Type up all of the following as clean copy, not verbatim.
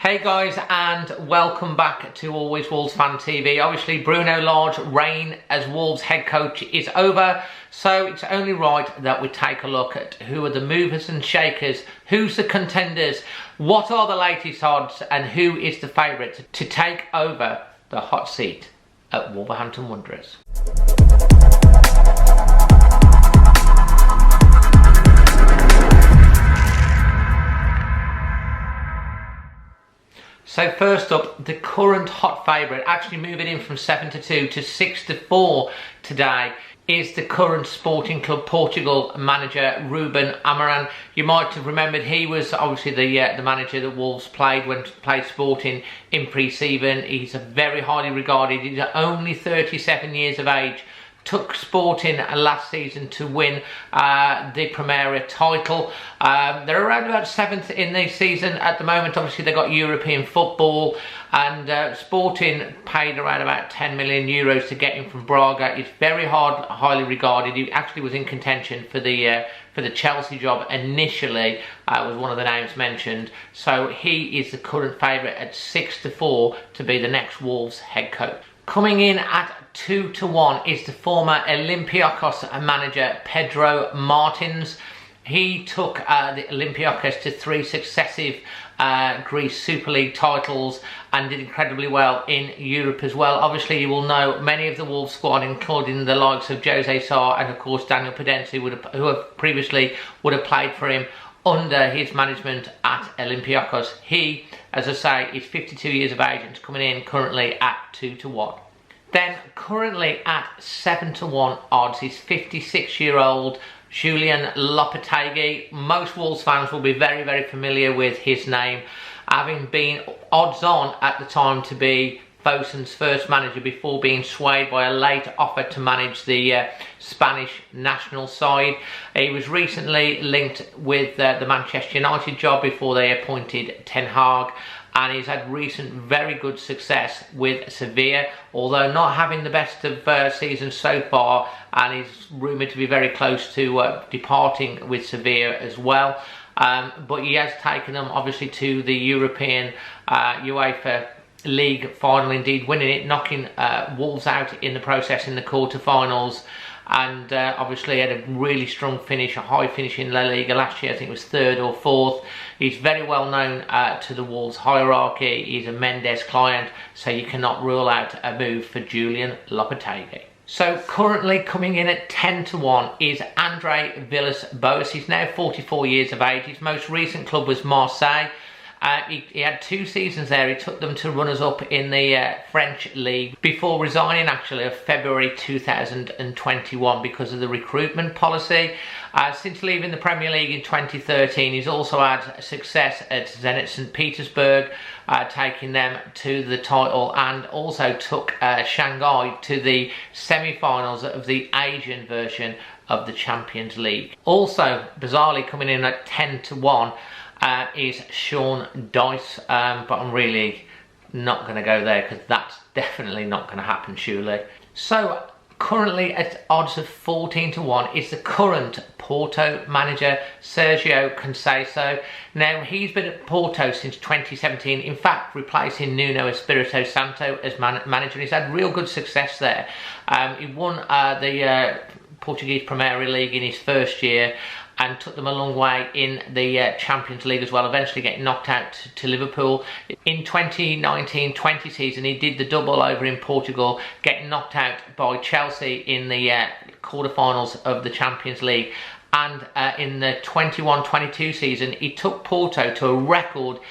Hey guys, and welcome back to Always Wolves Fan TV. Obviously Bruno Lage's reign as Wolves head coach is over, so it's only right that we take a look at who are the movers and shakers, who's the contenders, what are the latest odds, and who is the favourite to take over the hot seat at Wolverhampton Wanderers. So first up, the current hot favourite, actually moving in from 7-2 to 6-4 today, is the current Sporting Club Portugal manager, Reuben Amaran. You might have remembered he was obviously the manager that Wolves played when played Sporting in pre-season. He's a very highly regarded, he's only 37 years of age. Took Sporting last season to win the Primera title. They're around about 7th in the season at the moment. Obviously they got European football, and Sporting paid around about 10 million euros to get him from Braga. He's very highly regarded. He actually was in contention for the Chelsea job initially, was one of the names mentioned. So he is the current favourite at 6-4 to be the next Wolves head coach. Coming in at 2-1 is the former Olympiacos manager Pedro Martins. He took the Olympiacos to 3 successive Greece Super League titles and did incredibly well in Europe as well. Obviously you will know many of the Wolves squad, including the likes of Jose Sarr and of course Daniel Pedenzzi, who have previously would have played for him under his management at Olympiacos. He, as I say, is 52 years of age and is coming in currently at 2-1. Then currently at 7-1 odds is 56-year-old Julian La Patagi. Most Wolves fans will be very familiar with his name, having been odds on at the time to be Fosun's first manager before being swayed by a late offer to manage the Spanish national side. He was recently linked with the Manchester United job before they appointed Ten Hag, and he's had recent very good success with Sevilla, although not having the best of seasons so far, and he's rumoured to be very close to departing with Sevilla as well. But he has taken them obviously to the European UEFA League final, indeed winning it, knocking Wolves out in the process in the quarter-finals, and obviously had a really strong finish, a high finish in La Liga last year. I think it was 3rd or 4th. He's very well known to the Wolves hierarchy. He's a Mendes client, so you cannot rule out a move for Julian La Patagi. So currently coming in at 10-1 is Andre Villas-Boas. He's now 44 years of age. His most recent club was Marseille. He had 2 seasons there. He took them to runners-up in the French league before resigning actually of February 2021 because of the recruitment policy. Since leaving the Premier League in 2013, he's also had success at Zenit St. Petersburg, taking them to the title, and also took Shanghai to the semi-finals of the Asian version of the Champions League. Also, bizarrely coming in at 10-1, is Sean Dyche, but I'm really not going to go there because that's definitely not going to happen surely. So currently at odds of 14-1 is the current Porto manager Sergio Conceição. Now he's been at Porto since 2017, in fact replacing Nuno Espirito Santo as manager. He's had real good success there. He won the Portuguese Premier League in his first year and took them a long way in the Champions League as well, eventually getting knocked out to Liverpool. In 2019-20 season, he did the double over in Portugal, getting knocked out by Chelsea in the quarterfinals of the Champions League. And in the 21-22 season, he took Porto to a record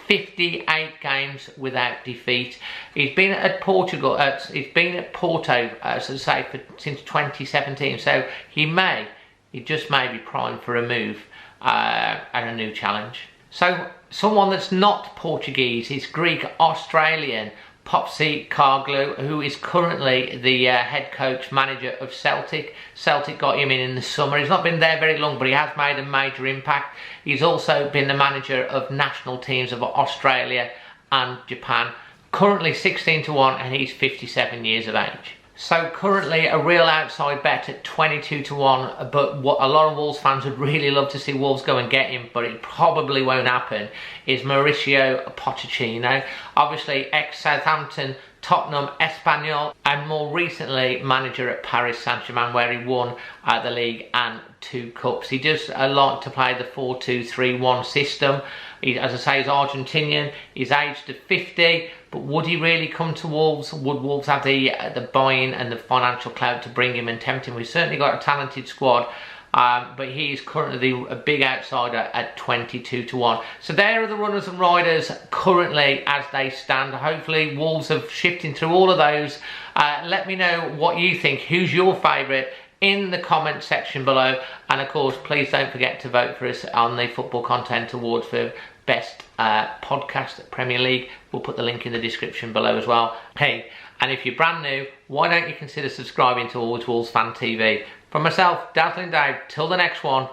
58 games without defeat. He's been at Portugal. He's been at Porto, as I say, since 2017. So he just may be primed for a move and a new challenge. So someone that's not Portuguese is Greek-Australian Popsi Carglou, who is currently the head coach manager of Celtic. Celtic got him in the summer. He's not been there very long, but he has made a major impact. He's also been the manager of national teams of Australia and Japan. Currently 16-1, and he's 57 years of age. So currently a real outside bet at 22-1, but what a lot of Wolves fans would really love to see Wolves go and get him, but it probably won't happen, is Mauricio Pochettino. Obviously ex-Southampton, Tottenham, Espanyol, and more recently manager at Paris Saint-Germain, where he won the league and 2 cups. He does like to play the 4-2-3-1 system. As I say, he's Argentinian, he's aged to 50, but would he really come to Wolves? Would Wolves have the buy-in and the financial clout to bring him and tempt him? We've certainly got a talented squad, but he is currently a big outsider at 22-1. So there are the runners and riders currently as they stand. Hopefully Wolves have shifted through all of those. Let me know what you think. Who's your favourite in the comment section below, and of course please don't forget to vote for us on the Football Content Awards for Best Podcast Premier League. We'll put the link in the description below as well. Hey, and if you're brand new, why don't you consider subscribing to Always Wolves Fan TV? From myself, Dazzling Dave, till the next one,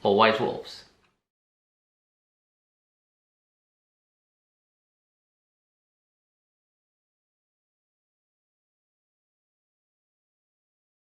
always Wolves.